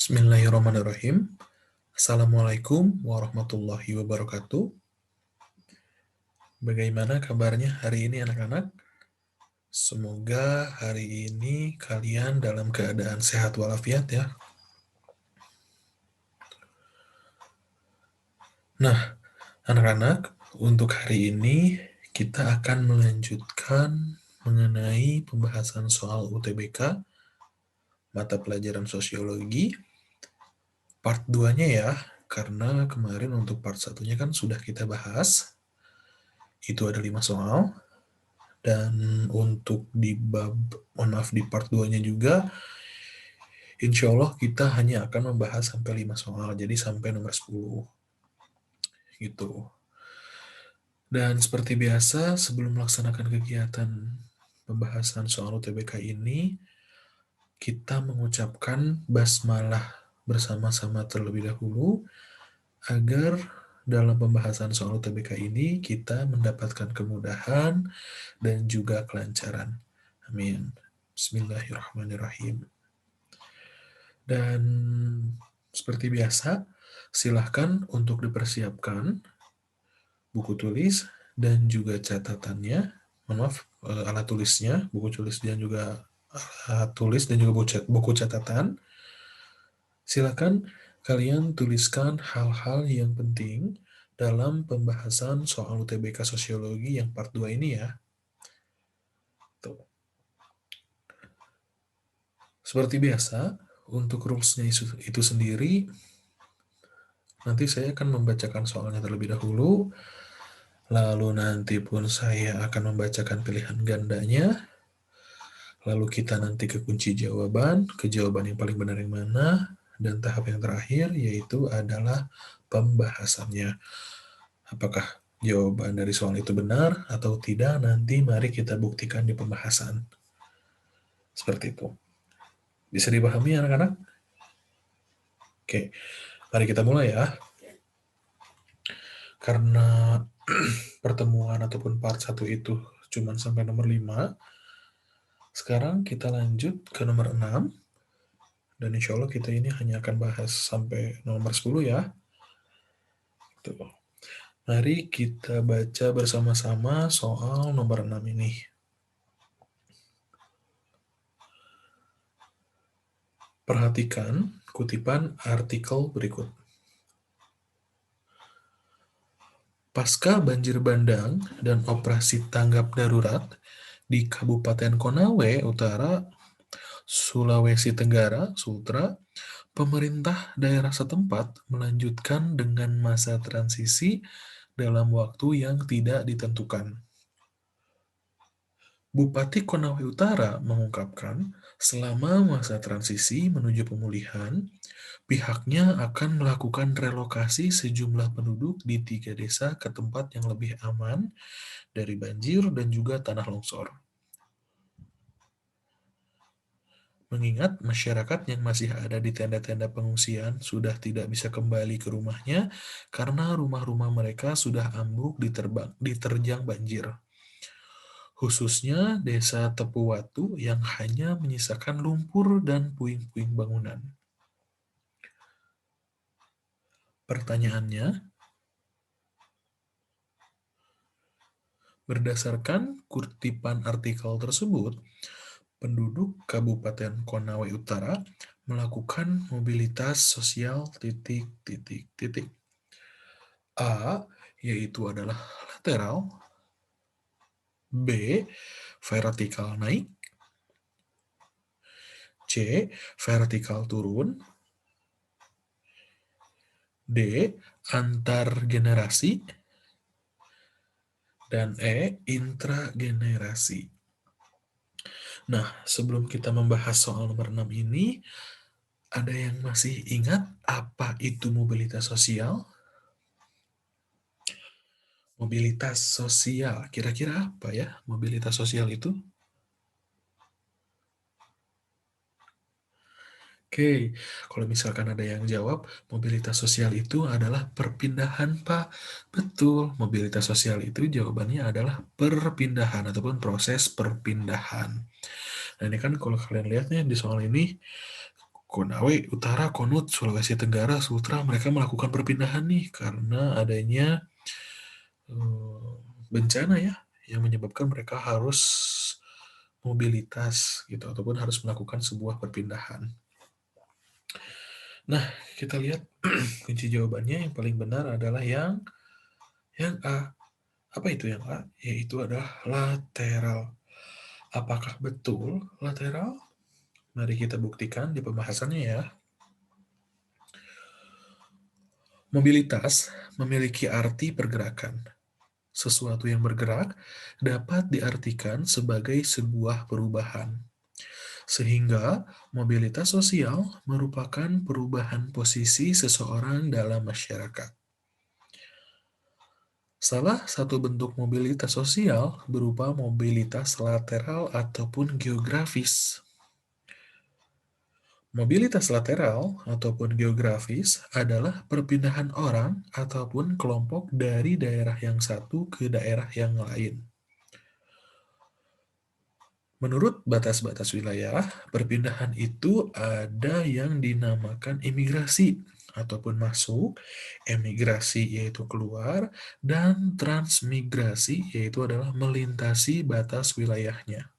Bismillahirrahmanirrahim. Assalamualaikum warahmatullahi wabarakatuh. Bagaimana kabarnya hari ini anak-anak? Semoga hari ini kalian dalam keadaan sehat walafiat ya. Nah, anak-anak, untuk hari ini kita akan melanjutkan mengenai pembahasan soal UTBK, mata pelajaran sosiologi, part 2-nya ya, karena kemarin untuk part 1-nya kan sudah kita bahas. Itu ada 5 soal. Dan untuk di di part 2-nya juga, insya Allah kita hanya akan membahas sampai 5 soal, jadi sampai nomor 10. Gitu. Dan seperti biasa, sebelum melaksanakan kegiatan pembahasan soal UTBK ini, kita mengucapkan basmalah bersama-sama terlebih dahulu, agar dalam pembahasan soal UTBK ini kita mendapatkan kemudahan dan juga kelancaran. Amin. Bismillahirrahmanirrahim. Dan seperti biasa, silahkan untuk dipersiapkan buku tulis dan juga catatannya. Maaf, alat tulisnya, buku tulis dan juga alat tulis dan juga buku catatan. Silakan kalian tuliskan hal-hal yang penting dalam pembahasan soal UTBK Sosiologi yang part 2 ini ya. Tuh. Seperti biasa, untuk rules-nya itu sendiri, nanti saya akan membacakan soalnya terlebih dahulu, lalu nanti pun saya akan membacakan pilihan gandanya, lalu kita nanti ke kunci jawaban, ke jawaban yang paling benar yang mana, dan tahap yang terakhir yaitu adalah pembahasannya. Apakah jawaban dari soal itu benar atau tidak, nanti mari kita buktikan di pembahasan. Seperti itu. Bisa dipahami anak-anak? Oke, mari kita mulai ya. Karena pertemuan ataupun part 1 itu cuma sampai nomor 5, sekarang kita lanjut ke nomor 6, dan insya Allah kita ini hanya akan bahas sampai nomor 10 ya. Tuh. Mari kita baca bersama-sama soal nomor 6 ini. Perhatikan kutipan artikel berikut. Pasca banjir bandang dan operasi tanggap darurat di Kabupaten Konawe Utara, Sulawesi Tenggara, Sultra, pemerintah daerah setempat melanjutkan dengan masa transisi dalam waktu yang tidak ditentukan. Bupati Konawe Utara mengungkapkan, selama masa transisi menuju pemulihan, pihaknya akan melakukan relokasi sejumlah penduduk di 3 desa ke tempat yang lebih aman dari banjir dan juga tanah longsor. Mengingat masyarakat yang masih ada di tenda-tenda pengungsian sudah tidak bisa kembali ke rumahnya karena rumah-rumah mereka sudah ambruk diterjang banjir. Khususnya desa Tepuwatu yang hanya menyisakan lumpur dan puing-puing bangunan. Pertanyaannya, berdasarkan kutipan artikel tersebut, penduduk Kabupaten Konawe Utara melakukan mobilitas sosial titik. A, yaitu adalah lateral. B, vertikal naik. C, vertikal turun. D, antar generasi. Dan E, intragenerasi. Nah, sebelum kita membahas soal nomor 6 ini, ada yang masih ingat apa itu mobilitas sosial? Mobilitas sosial, kira-kira apa ya mobilitas sosial itu? Oke, kalau misalkan ada yang jawab, mobilitas sosial itu adalah perpindahan, Pak. Betul, mobilitas sosial itu jawabannya adalah perpindahan ataupun proses perpindahan. Nah, ini kan kalau kalian lihatnya di soal ini, Konawe Utara, Konut, Sulawesi Tenggara, Sutra, mereka melakukan perpindahan nih karena adanya eh, bencana ya, yang menyebabkan mereka harus mobilitas gitu ataupun harus melakukan sebuah perpindahan. Nah, kita lihat kunci jawabannya yang paling benar adalah yang A. Apa itu yang A? Yaitu adalah lateral. Apakah betul lateral? Mari kita buktikan di pembahasannya ya. Mobilitas memiliki arti pergerakan. Sesuatu yang bergerak dapat diartikan sebagai sebuah perubahan. Sehingga mobilitas sosial merupakan perubahan posisi seseorang dalam masyarakat. Salah satu bentuk mobilitas sosial berupa mobilitas lateral ataupun geografis. Mobilitas lateral ataupun geografis adalah perpindahan orang ataupun kelompok dari daerah yang satu ke daerah yang lain. Menurut batas-batas wilayah, perpindahan itu ada yang dinamakan imigrasi ataupun masuk, emigrasi yaitu keluar, dan transmigrasi yaitu adalah melintasi batas wilayahnya.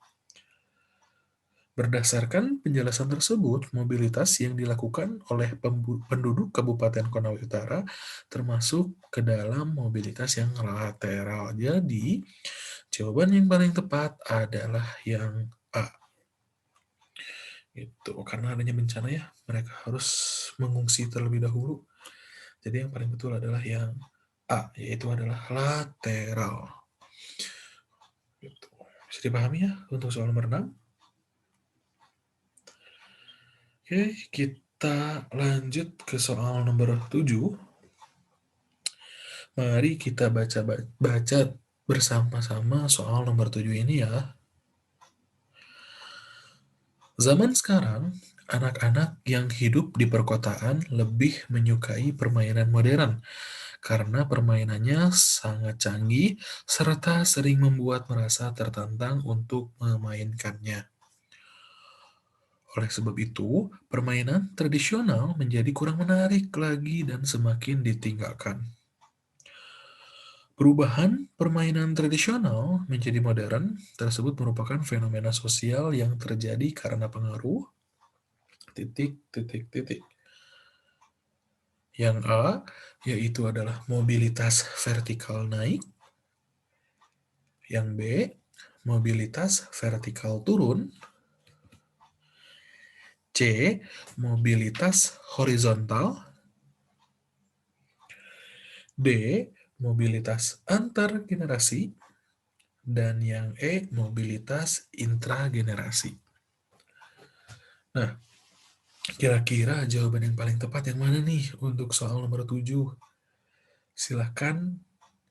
Berdasarkan penjelasan tersebut, mobilitas yang dilakukan oleh penduduk Kabupaten Konawe Utara termasuk ke dalam mobilitas yang lateral. Jadi, jawaban yang paling tepat adalah yang A. Itu karena adanya bencana ya, mereka harus mengungsi terlebih dahulu. Jadi yang paling betul adalah yang A, yaitu adalah lateral. Gitu. Bisa dipahami ya untuk soal nomor 6? Oke, kita lanjut ke soal nomor 7. Mari kita baca bersama-sama soal nomor 7 ini ya. Zaman sekarang, anak-anak yang hidup di perkotaan lebih menyukai permainan modern karena permainannya sangat canggih serta sering membuat merasa tertantang untuk memainkannya. Oleh sebab itu, permainan tradisional menjadi kurang menarik lagi dan semakin ditinggalkan. Perubahan permainan tradisional menjadi modern tersebut merupakan fenomena sosial yang terjadi karena pengaruh titik titik titik. Yang A yaitu adalah mobilitas vertikal naik, yang B mobilitas vertikal turun, C mobilitas horizontal, D mobilitas antar generasi, dan yang E mobilitas intragenerasi. Nah, kira-kira jawaban yang paling tepat yang mana nih untuk soal nomor 7? Silahkan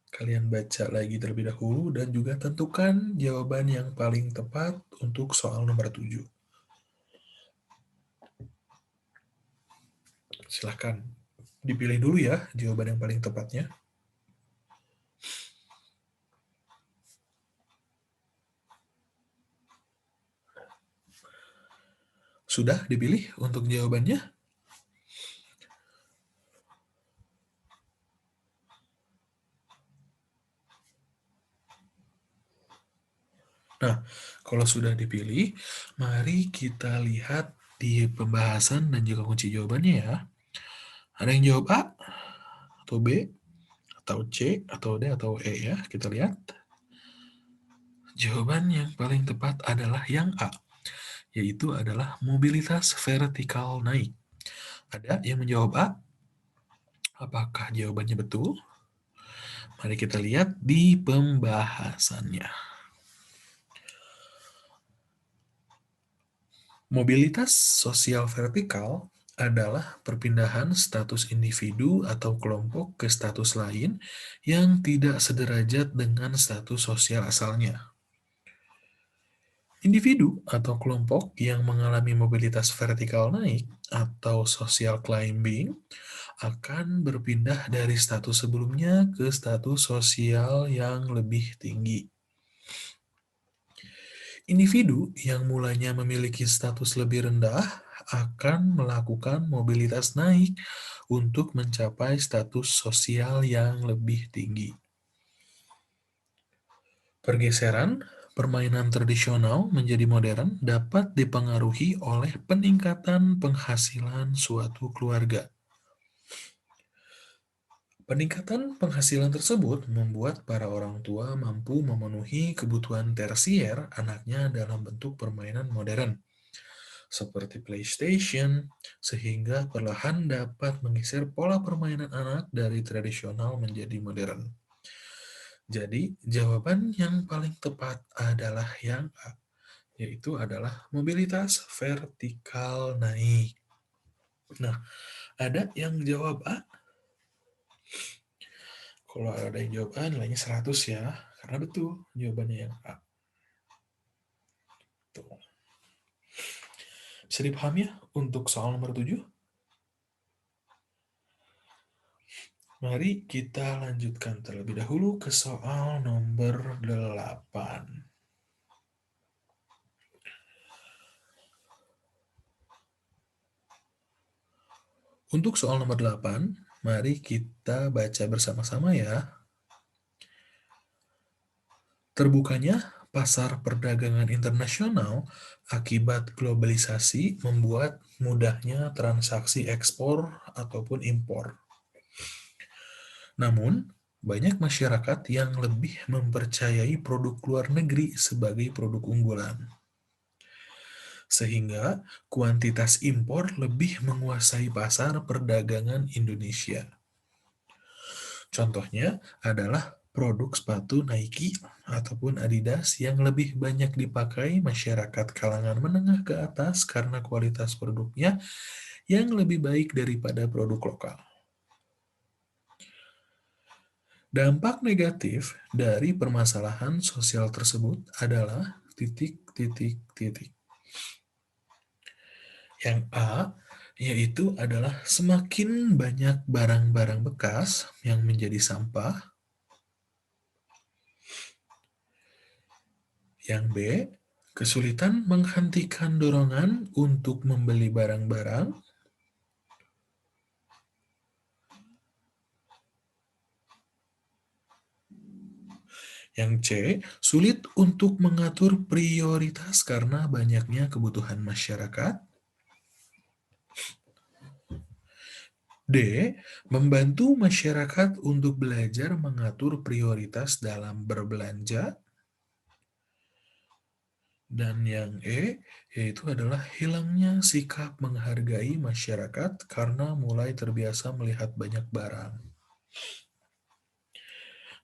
kalian baca lagi terlebih dahulu dan juga tentukan jawaban yang paling tepat untuk soal nomor 7. Silahkan dipilih dulu ya jawaban yang paling tepatnya. Sudah dipilih untuk jawabannya? Nah, kalau sudah dipilih, mari kita lihat di pembahasan dan juga kunci jawabannya ya. Ada yang jawab A, atau B, atau C, atau D, atau E ya. Kita lihat. Jawaban yang paling tepat adalah yang A, yaitu adalah mobilitas vertikal naik. Ada yang menjawab A? Apakah jawabannya betul? Mari kita lihat di pembahasannya. Mobilitas sosial vertikal adalah perpindahan status individu atau kelompok ke status lain yang tidak sederajat dengan status sosial asalnya. Individu atau kelompok yang mengalami mobilitas vertikal naik atau social climbing akan berpindah dari status sebelumnya ke status sosial yang lebih tinggi. Individu yang mulanya memiliki status lebih rendah akan melakukan mobilitas naik untuk mencapai status sosial yang lebih tinggi. Pergeseran permainan tradisional menjadi modern dapat dipengaruhi oleh peningkatan penghasilan suatu keluarga. Peningkatan penghasilan tersebut membuat para orang tua mampu memenuhi kebutuhan tersier anaknya dalam bentuk permainan modern, seperti PlayStation, sehingga perlahan dapat menggeser pola permainan anak dari tradisional menjadi modern. Jadi, jawaban yang paling tepat adalah yang A, yaitu adalah mobilitas vertikal naik. Nah, ada yang jawab A? Kalau ada yang jawab A, nilainya 100 ya, karena betul jawabannya yang A. Tuh. Bisa dipahami ya untuk soal nomor 7? Mari kita lanjutkan terlebih dahulu ke soal nomor 8. Untuk soal nomor 8, mari kita baca bersama-sama ya. Terbukanya pasar perdagangan internasional akibat globalisasi membuat mudahnya transaksi ekspor ataupun impor. Namun, banyak masyarakat yang lebih mempercayai produk luar negeri sebagai produk unggulan. Sehingga kuantitas impor lebih menguasai pasar perdagangan Indonesia. Contohnya adalah produk sepatu Nike ataupun Adidas yang lebih banyak dipakai masyarakat kalangan menengah ke atas karena kualitas produknya yang lebih baik daripada produk lokal. Dampak negatif dari permasalahan sosial tersebut adalah titik. Yang A, yaitu adalah semakin banyak barang-barang bekas yang menjadi sampah. Yang B, kesulitan menghentikan dorongan untuk membeli barang-barang. Yang C, sulit untuk mengatur prioritas karena banyaknya kebutuhan masyarakat. D, membantu masyarakat untuk belajar mengatur prioritas dalam berbelanja. Dan yang E, yaitu adalah hilangnya sikap menghargai masyarakat karena mulai terbiasa melihat banyak barang.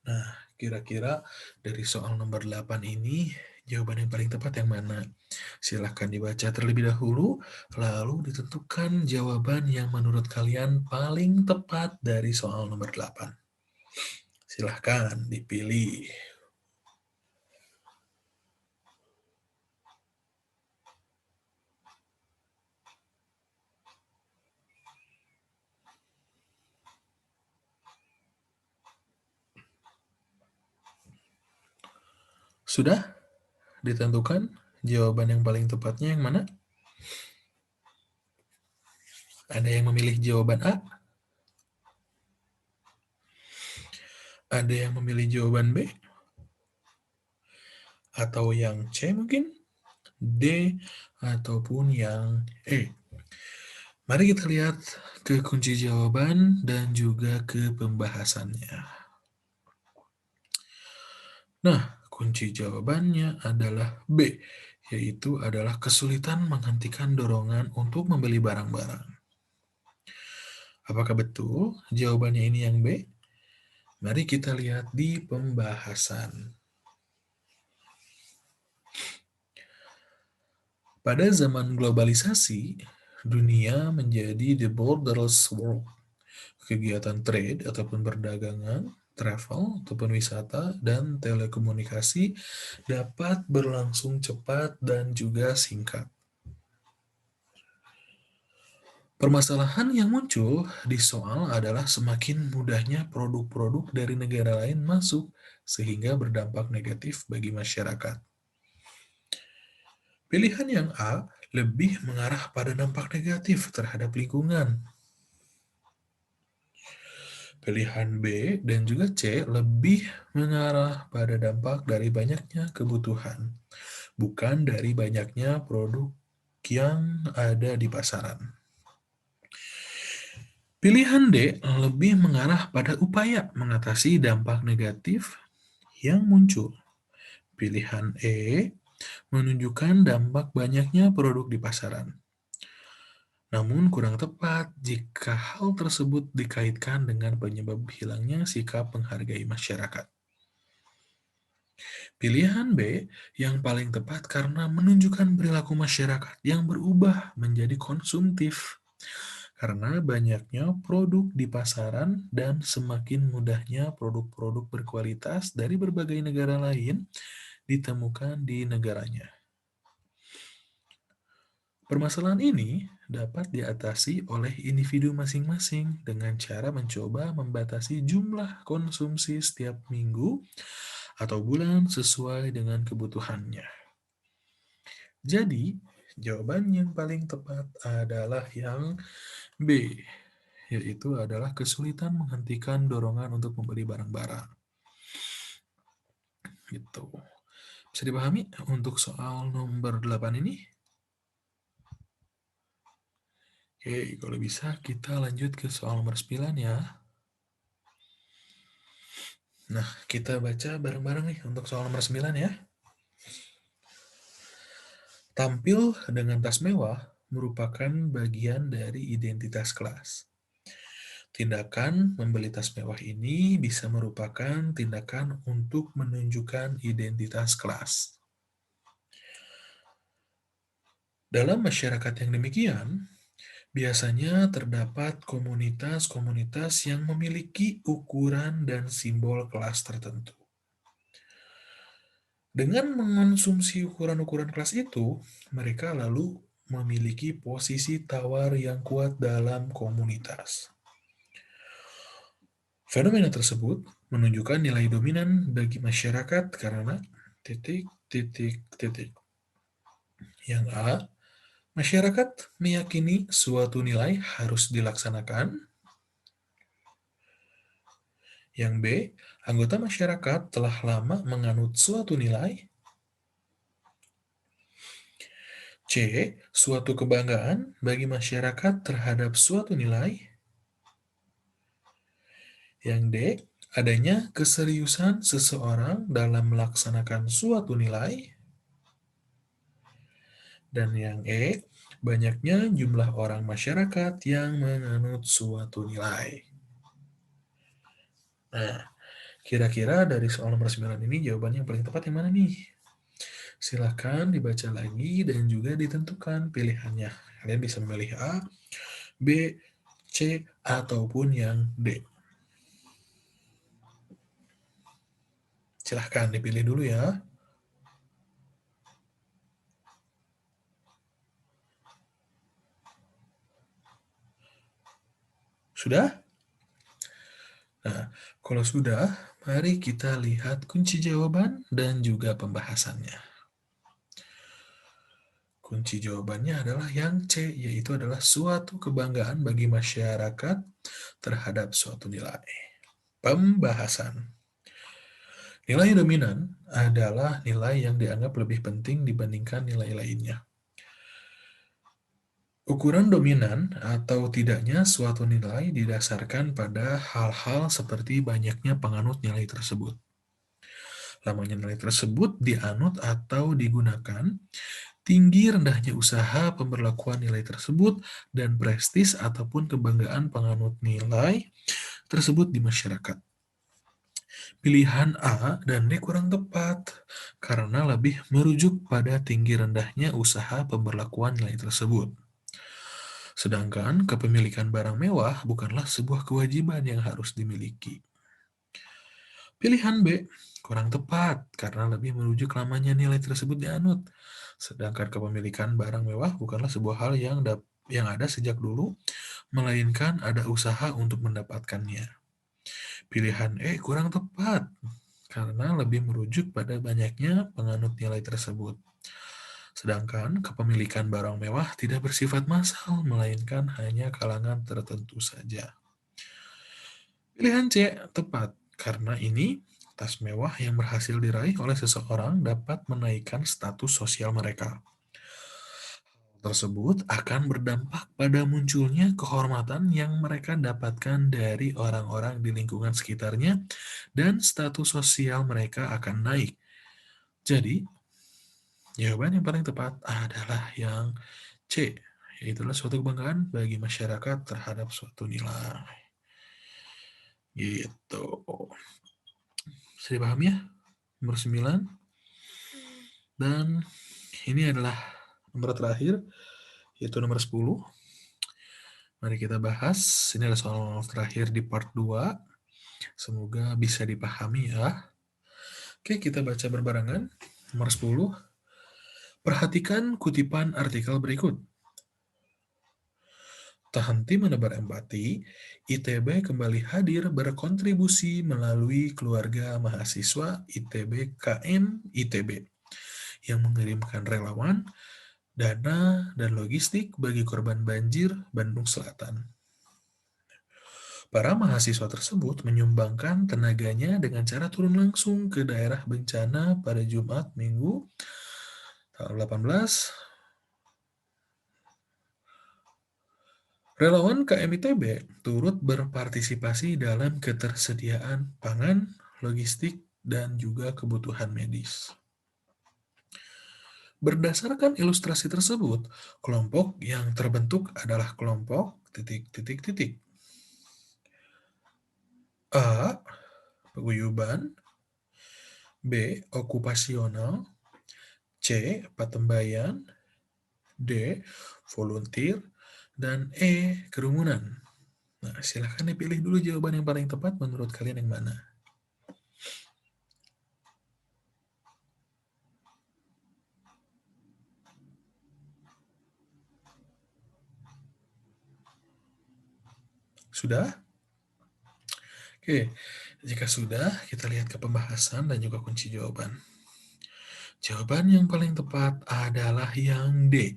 Nah, kira-kira dari soal nomor 8 ini, jawaban yang paling tepat yang mana? Silahkan dibaca terlebih dahulu, lalu ditentukan jawaban yang menurut kalian paling tepat dari soal nomor 8. Silahkan dipilih. Sudah ditentukan jawaban yang paling tepatnya yang mana? Ada yang memilih jawaban A? Ada yang memilih jawaban B? Atau yang C mungkin? D? Ataupun yang E? Mari kita lihat ke kunci jawaban dan juga ke pembahasannya. Nah, kunci jawabannya adalah B, yaitu adalah kesulitan menghentikan dorongan untuk membeli barang-barang. Apakah betul jawabannya ini yang B? Mari kita lihat di pembahasan. Pada zaman globalisasi, dunia menjadi the borderless world. Kegiatan trade ataupun perdagangan, travel ataupun wisata, dan telekomunikasi dapat berlangsung cepat dan juga singkat. Permasalahan yang muncul di soal adalah semakin mudahnya produk-produk dari negara lain masuk, sehingga berdampak negatif bagi masyarakat. Pilihan yang A lebih mengarah pada dampak negatif terhadap lingkungan. Pilihan B dan juga C lebih mengarah pada dampak dari banyaknya kebutuhan, bukan dari banyaknya produk yang ada di pasaran. Pilihan D lebih mengarah pada upaya mengatasi dampak negatif yang muncul. Pilihan E menunjukkan dampak banyaknya produk di pasaran. Namun kurang tepat jika hal tersebut dikaitkan dengan penyebab hilangnya sikap menghargai masyarakat. Pilihan B yang paling tepat karena menunjukkan perilaku masyarakat yang berubah menjadi konsumtif karena banyaknya produk di pasaran dan semakin mudahnya produk-produk berkualitas dari berbagai negara lain ditemukan di negaranya. Permasalahan ini dapat diatasi oleh individu masing-masing dengan cara mencoba membatasi jumlah konsumsi setiap minggu atau bulan sesuai dengan kebutuhannya. Jadi, jawaban yang paling tepat adalah yang B, yaitu adalah kesulitan menghentikan dorongan untuk membeli barang-barang. Gitu. Bisa dipahami untuk soal nomor 8 ini? Oke, kalau bisa kita lanjut ke soal nomor 9 ya. Nah, kita baca bareng-bareng nih untuk soal nomor 9 ya. Tampil dengan tas mewah merupakan bagian dari identitas kelas. Tindakan membeli tas mewah ini bisa merupakan tindakan untuk menunjukkan identitas kelas. Dalam masyarakat yang demikian, biasanya terdapat komunitas-komunitas yang memiliki ukuran dan simbol kelas tertentu. Dengan mengonsumsi ukuran-ukuran kelas itu, mereka lalu memiliki posisi tawar yang kuat dalam komunitas. Fenomena tersebut menunjukkan nilai dominan bagi masyarakat karena titik, titik, titik. Yang A, masyarakat meyakini suatu nilai harus dilaksanakan. Yang B, anggota masyarakat telah lama menganut suatu nilai. C, suatu kebanggaan bagi masyarakat terhadap suatu nilai. Yang D, adanya keseriusan seseorang dalam melaksanakan suatu nilai. Dan yang E, banyaknya jumlah orang masyarakat yang menganut suatu nilai. Nah, kira-kira dari soal nomor 9 ini jawabannya yang paling tepat yang mana nih? Silahkan dibaca lagi dan juga ditentukan pilihannya. Kalian bisa memilih A, B, C, ataupun yang D. Silahkan dipilih dulu ya. Sudah? Nah, kalau sudah, mari kita lihat kunci jawaban dan juga pembahasannya. Kunci jawabannya adalah yang C, yaitu adalah suatu kebanggaan bagi masyarakat terhadap suatu nilai. Pembahasan. Nilai dominan adalah nilai yang dianggap lebih penting dibandingkan nilai lainnya. Ukuran dominan atau tidaknya suatu nilai didasarkan pada hal-hal seperti banyaknya penganut nilai tersebut. Lamanya nilai tersebut dianut atau digunakan, tinggi rendahnya usaha pemberlakuan nilai tersebut, dan prestis ataupun kebanggaan penganut nilai tersebut di masyarakat. Pilihan A dan D kurang tepat karena lebih merujuk pada tinggi rendahnya usaha pemberlakuan nilai tersebut. Sedangkan kepemilikan barang mewah bukanlah sebuah kewajiban yang harus dimiliki. Pilihan B kurang tepat karena lebih merujuk lamanya nilai tersebut dianut. Sedangkan kepemilikan barang mewah bukanlah sebuah hal yang ada sejak dulu, melainkan ada usaha untuk mendapatkannya. Pilihan E kurang tepat karena lebih merujuk pada banyaknya penganut nilai tersebut. Sedangkan kepemilikan barang mewah tidak bersifat massal, melainkan hanya kalangan tertentu saja. Pilihan C tepat, karena ini tas mewah yang berhasil diraih oleh seseorang dapat menaikkan status sosial mereka. Tersebut akan berdampak pada munculnya kehormatan yang mereka dapatkan dari orang-orang di lingkungan sekitarnya dan status sosial mereka akan naik. Jadi, jawaban yang paling tepat adalah yang C, yaitulah suatu kebanggaan bagi masyarakat terhadap suatu nilai. Gitu. Bisa dipahami ya? Nomor 9. Dan ini adalah nomor terakhir, yaitu nomor 10. Mari kita bahas. Ini adalah soal terakhir di part 2. Semoga bisa dipahami ya. Oke, kita baca berbarengan. Nomor 10. Perhatikan kutipan artikel berikut. Tak henti menebar empati, ITB kembali hadir berkontribusi melalui keluarga mahasiswa ITB KM ITB yang mengirimkan relawan, dana, dan logistik bagi korban banjir Bandung Selatan. Para mahasiswa tersebut menyumbangkan tenaganya dengan cara turun langsung ke daerah bencana pada Jumat Minggu tanggal 18. Relawan KMITB turut berpartisipasi dalam ketersediaan pangan, logistik, dan juga kebutuhan medis. Berdasarkan ilustrasi tersebut, kelompok yang terbentuk adalah kelompok titik-titik-titik. A. Paguyuban, B. Okupasional, C. Patembayan, D. Volunteer, dan E. Kerumunan. Nah, silahkan dipilih dulu jawaban yang paling tepat menurut kalian yang mana. Sudah? Oke, jika sudah, kita lihat ke pembahasan dan juga kunci jawaban. Jawaban yang paling tepat adalah yang D,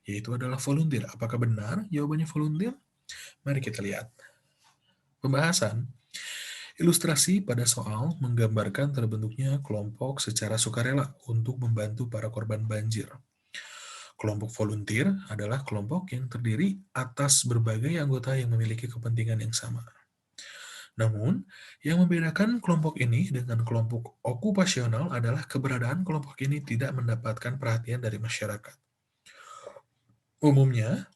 yaitu adalah volunteer. Apakah benar jawabannya volunteer? Mari kita lihat. Pembahasan. Ilustrasi pada soal menggambarkan terbentuknya kelompok secara sukarela untuk membantu para korban banjir. Kelompok volunteer adalah kelompok yang terdiri atas berbagai anggota yang memiliki kepentingan yang sama. Namun, yang membedakan kelompok ini dengan kelompok okupasional adalah keberadaan kelompok ini tidak mendapatkan perhatian dari masyarakat. Umumnya,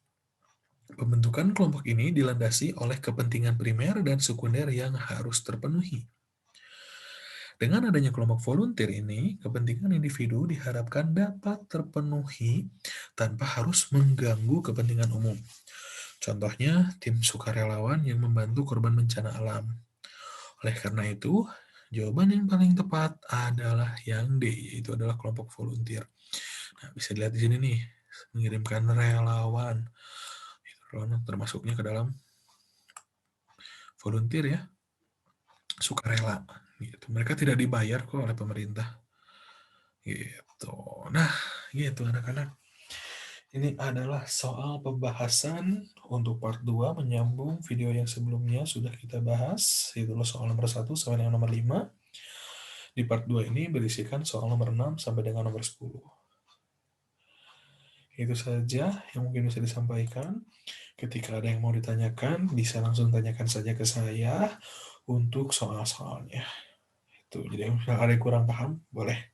pembentukan kelompok ini dilandasi oleh kepentingan primer dan sekunder yang harus terpenuhi. Dengan adanya kelompok volunteer ini, kepentingan individu diharapkan dapat terpenuhi tanpa harus mengganggu kepentingan umum. Contohnya, tim sukarelawan yang membantu korban bencana alam. Oleh karena itu, jawaban yang paling tepat adalah yang D, yaitu adalah kelompok volunteer. Nah, bisa dilihat di sini nih, mengirimkan relawan. Relawan termasuknya ke dalam volunteer ya, sukarela. Gitu. Mereka tidak dibayar kok oleh pemerintah. Gitu. Nah, gitu anak-anak. Ini adalah soal pembahasan untuk part 2 menyambung video yang sebelumnya sudah kita bahas, yaitu soal nomor 1 sampai dengan nomor 5. Di part 2 ini berisikan soal nomor 6 sampai dengan nomor 10. Itu saja yang mungkin bisa disampaikan. Ketika ada yang mau ditanyakan, bisa langsung tanyakan saja ke saya untuk soal-soalnya. Itu, jadi kalau ada yang kurang paham, boleh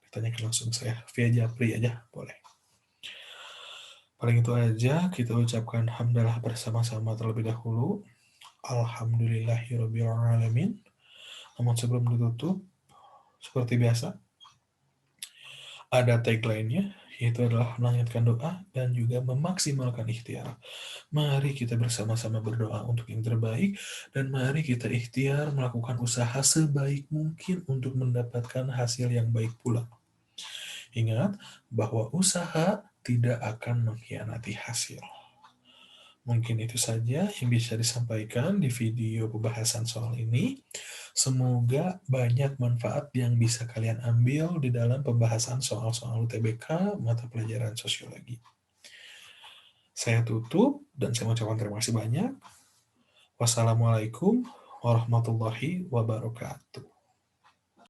ditanyakan langsung saya via japri aja, boleh. Paling itu aja, kita ucapkan hamdalah bersama-sama terlebih dahulu. Alhamdulillahirrabbilalamin. Namun sebelum ditutup, seperti biasa, ada tagline-nya, yaitu adalah melanjutkan doa dan juga memaksimalkan ikhtiar. Mari kita bersama-sama berdoa untuk yang terbaik, dan mari kita ikhtiar melakukan usaha sebaik mungkin untuk mendapatkan hasil yang baik pula. Ingat bahwa usaha tidak akan mengkhianati hasil. Mungkin itu saja yang bisa disampaikan di video pembahasan soal ini. Semoga banyak manfaat yang bisa kalian ambil di dalam pembahasan soal-soal UTBK mata pelajaran sosiologi. Saya tutup dan saya mengucapkan terima kasih banyak. Wassalamualaikum warahmatullahi wabarakatuh.